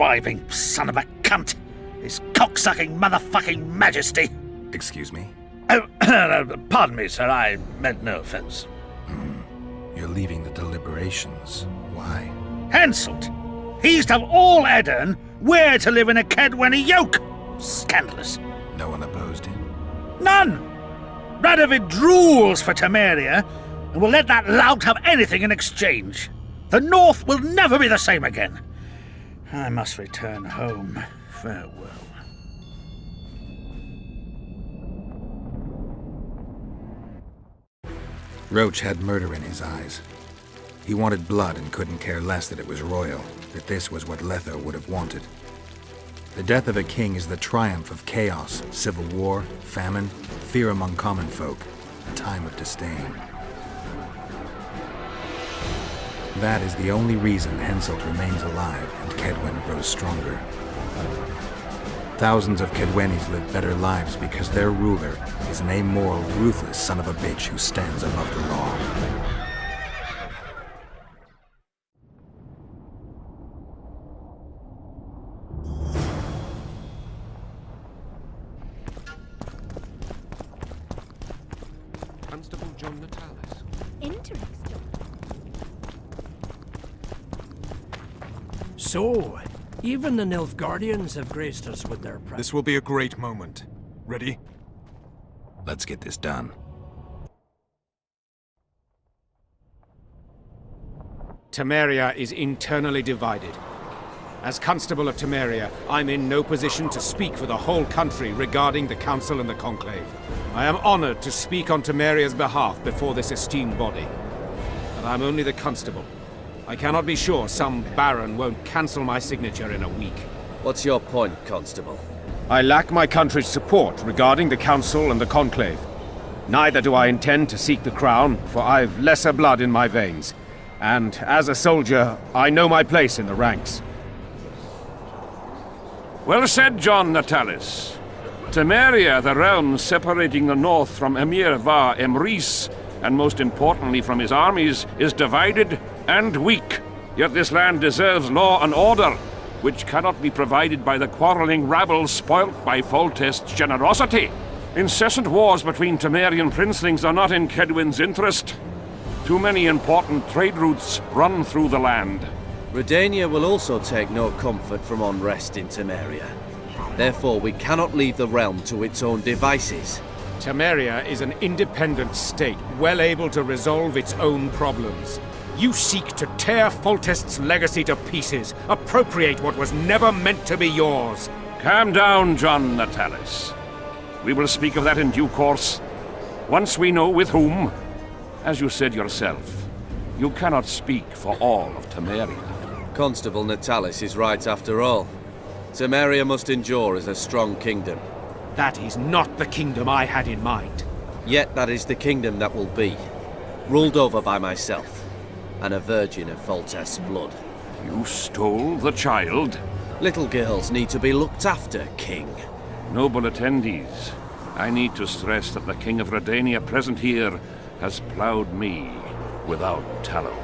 surviving son of a cunt! His cock-sucking motherfucking majesty! Excuse me? Oh, pardon me, sir, I meant no offense. You're leaving the deliberations. Why? Henselt! He's to have all Edirn where to live in a Kaedweni yoke! Scandalous. No one opposed him? None! Radovid drools for Temeria, and will let that lout have anything in exchange. The North will never be the same again. I must return home. Farewell. Roach had murder in his eyes. He wanted blood and couldn't care less that it was royal, that this was what Letho would have wanted. The death of a king is the triumph of chaos, civil war, famine, fear among common folk, a time of disdain. That is the only reason Henselt remains alive and Kaedwen grows stronger. Thousands of Kaedwenis live better lives because their ruler is an amoral, ruthless son of a bitch who stands above the law. Constable John Natalis. Interesting. So, even the Nilfgaardians have graced us with their presence. This will be a great moment. Ready? Let's get this done. Temeria is internally divided. As Constable of Temeria, I'm in no position to speak for the whole country regarding the Council and the Conclave. I am honored to speak on Temeria's behalf before this esteemed body. But I'm only the Constable. I cannot be sure some Baron won't cancel my signature in a week. What's your point, Constable? I lack my country's support regarding the Council and the Conclave. Neither do I intend to seek the crown, for I've lesser blood in my veins. And as a soldier, I know my place in the ranks. Well said, John Natalis. Temeria, the realm separating the north from Emir Va Emrys, and most importantly from his armies, is divided and weak. Yet this land deserves law and order, which cannot be provided by the quarreling rabble spoilt by Foltest's generosity. Incessant wars between Temerian princelings are not in Kaedwen's interest. Too many important trade routes run through the land. Redania will also take no comfort from unrest in Temeria. Therefore, we cannot leave the realm to its own devices. Temeria is an independent state, well able to resolve its own problems. You seek to tear Foltest's legacy to pieces, appropriate what was never meant to be yours. Calm down, John Natalis. We will speak of that in due course, once we know with whom. As you said yourself, you cannot speak for all of Temeria. Constable Natalis is right after all. Temeria must endure as a strong kingdom. That is not the kingdom I had in mind. Yet that is the kingdom that will be. Ruled over by myself, and a virgin of Foltest's blood. You stole the child? Little girls need to be looked after, King. Noble attendees, I need to stress that the King of Redania present here has ploughed me without tallow.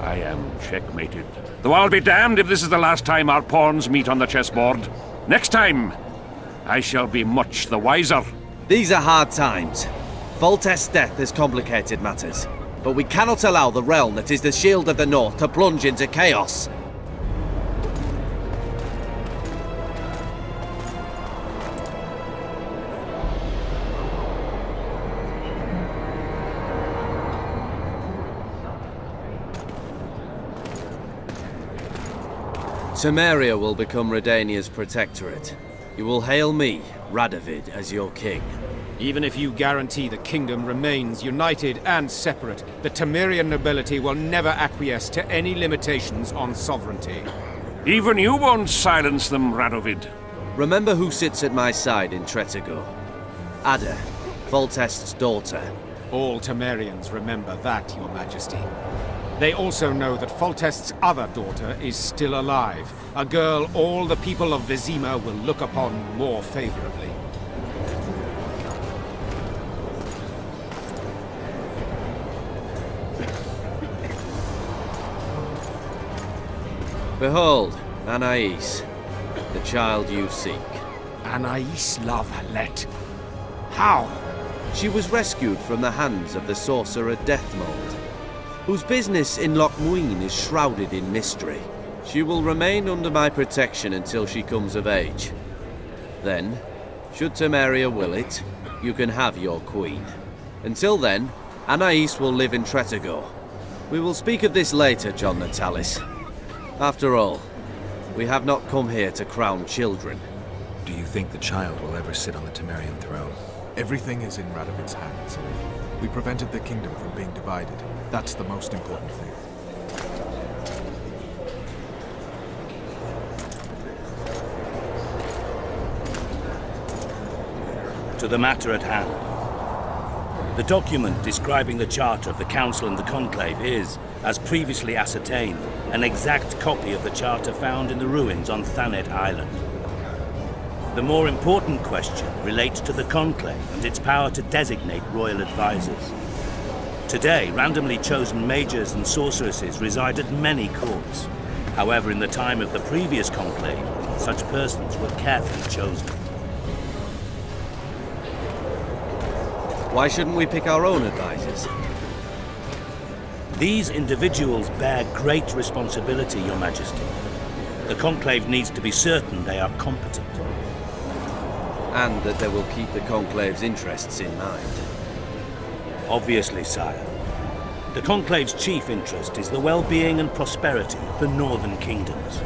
I am checkmated. Though I'll be damned if this is the last time our pawns meet on the chessboard. Next time, I shall be much the wiser. These are hard times. Foltest's death has complicated matters. But we cannot allow the realm that is the shield of the North to plunge into chaos. Temeria will become Redania's protectorate. You will hail me, Radovid, as your king. Even if you guarantee the kingdom remains united and separate, the Temerian nobility will never acquiesce to any limitations on sovereignty. Even you won't silence them, Radovid. Remember who sits at my side in Tretogor. Ada, Foltest's daughter. All Temerians remember that, Your Majesty. They also know that Foltest's other daughter is still alive, a girl all the people of Vizima will look upon more favorably. Behold, Anais, the child you seek. Anais Lavalette. How? She was rescued from the hands of the sorcerer Deathmold, whose business in Loch Muin is shrouded in mystery. She will remain under my protection until she comes of age. Then, should Temeria will it, you can have your queen. Until then, Anais will live in Tretogor. We will speak of this later, John Natalis. After all, we have not come here to crown children. Do you think the child will ever sit on the Temerian throne? Everything is in Radovid's hands. We prevented the kingdom from being divided. That's the most important thing. To the matter at hand. The document describing the charter of the Council and the Conclave is, as previously ascertained, an exact copy of the charter found in the ruins on Thanet Island. The more important question relates to the Conclave and its power to designate royal advisors. Today, randomly chosen mages and sorceresses reside at many courts. However, in the time of the previous Conclave, such persons were carefully chosen. Why shouldn't we pick our own advisors? These individuals bear great responsibility, Your Majesty. The Conclave needs to be certain they are competent. And that they will keep the Conclave's interests in mind. Obviously, sire. The Conclave's chief interest is the well-being and prosperity of the northern kingdoms.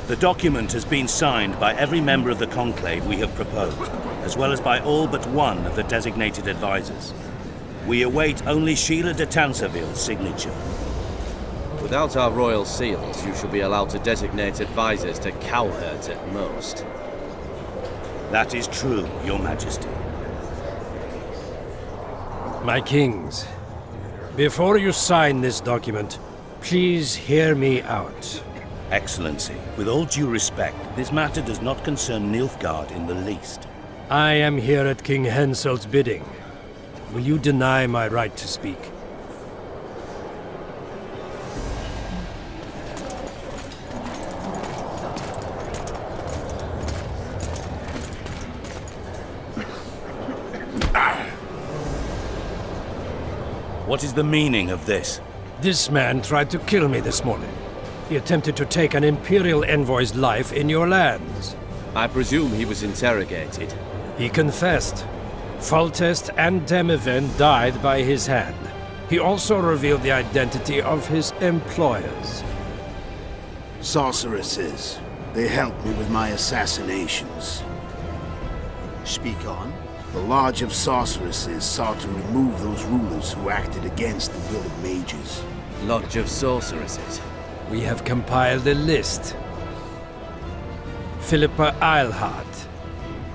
The document has been signed by every member of the Conclave we have proposed, as well as by all but one of the designated advisors. We await only Sheila de Tansarville's signature. Without our royal seals, you shall be allowed to designate advisors to cowherds at most. That is true, Your Majesty. My kings, before you sign this document, please hear me out. Excellency, with all due respect, this matter does not concern Nilfgaard in the least. I am here at King Henselt's bidding. Will you deny my right to speak? What is the meaning of this? This man tried to kill me this morning. He attempted to take an Imperial envoy's life in your lands. I presume he was interrogated. He confessed. Foltest and Demiven died by his hand. He also revealed the identity of his employers. Sorceresses. They helped me with my assassinations. Speak on. The Lodge of Sorceresses sought to remove those rulers who acted against the will of mages. Lodge of Sorceresses. We have compiled a list. Philippa Eilhart,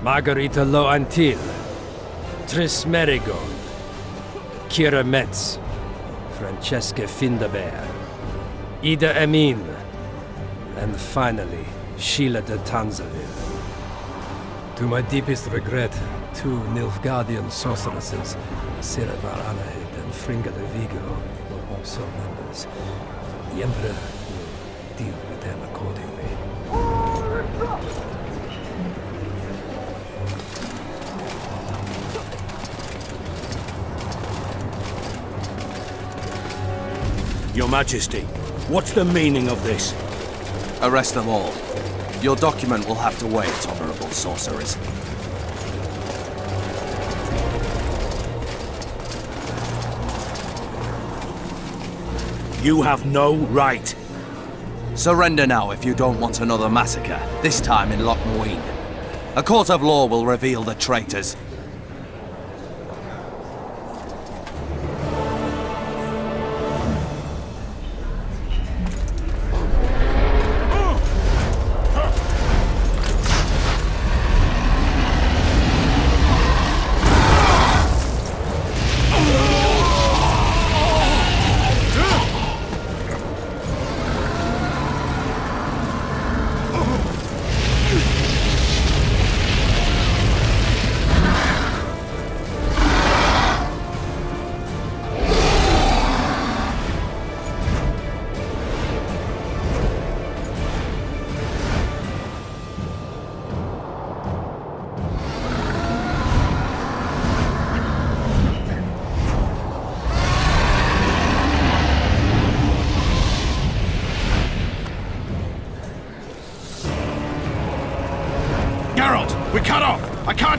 Margarita Loantil, Triss Merigold, Kira Metz, Francesca Findabair, Ida Emin, and finally, Sheila de Tansarville. To my deepest regret, two Nilfgaardian sorceresses, Siravar Anahid and Fringa de Vigo, were also members. The Emperor will deal with them accordingly. Your Majesty, what's the meaning of this? Arrest them all. Your document will have to wait, honorable sorcerers. You have no right. Surrender now if you don't want another massacre, this time in Loch Muin. A court of law will reveal the traitors.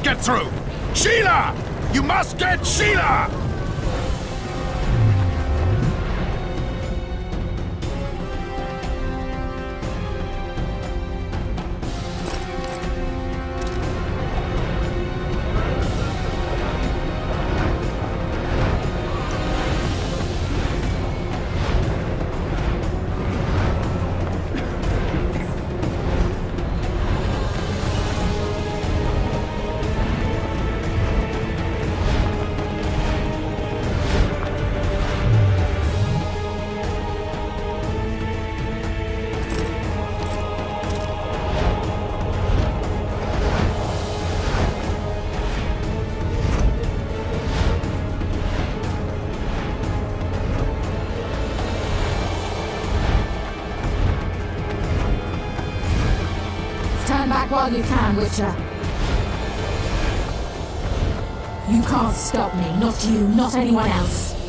get through! Sheila! You must get Sheila! Stand back while you can, Witcher. You can't stop me, not you, not anyone else.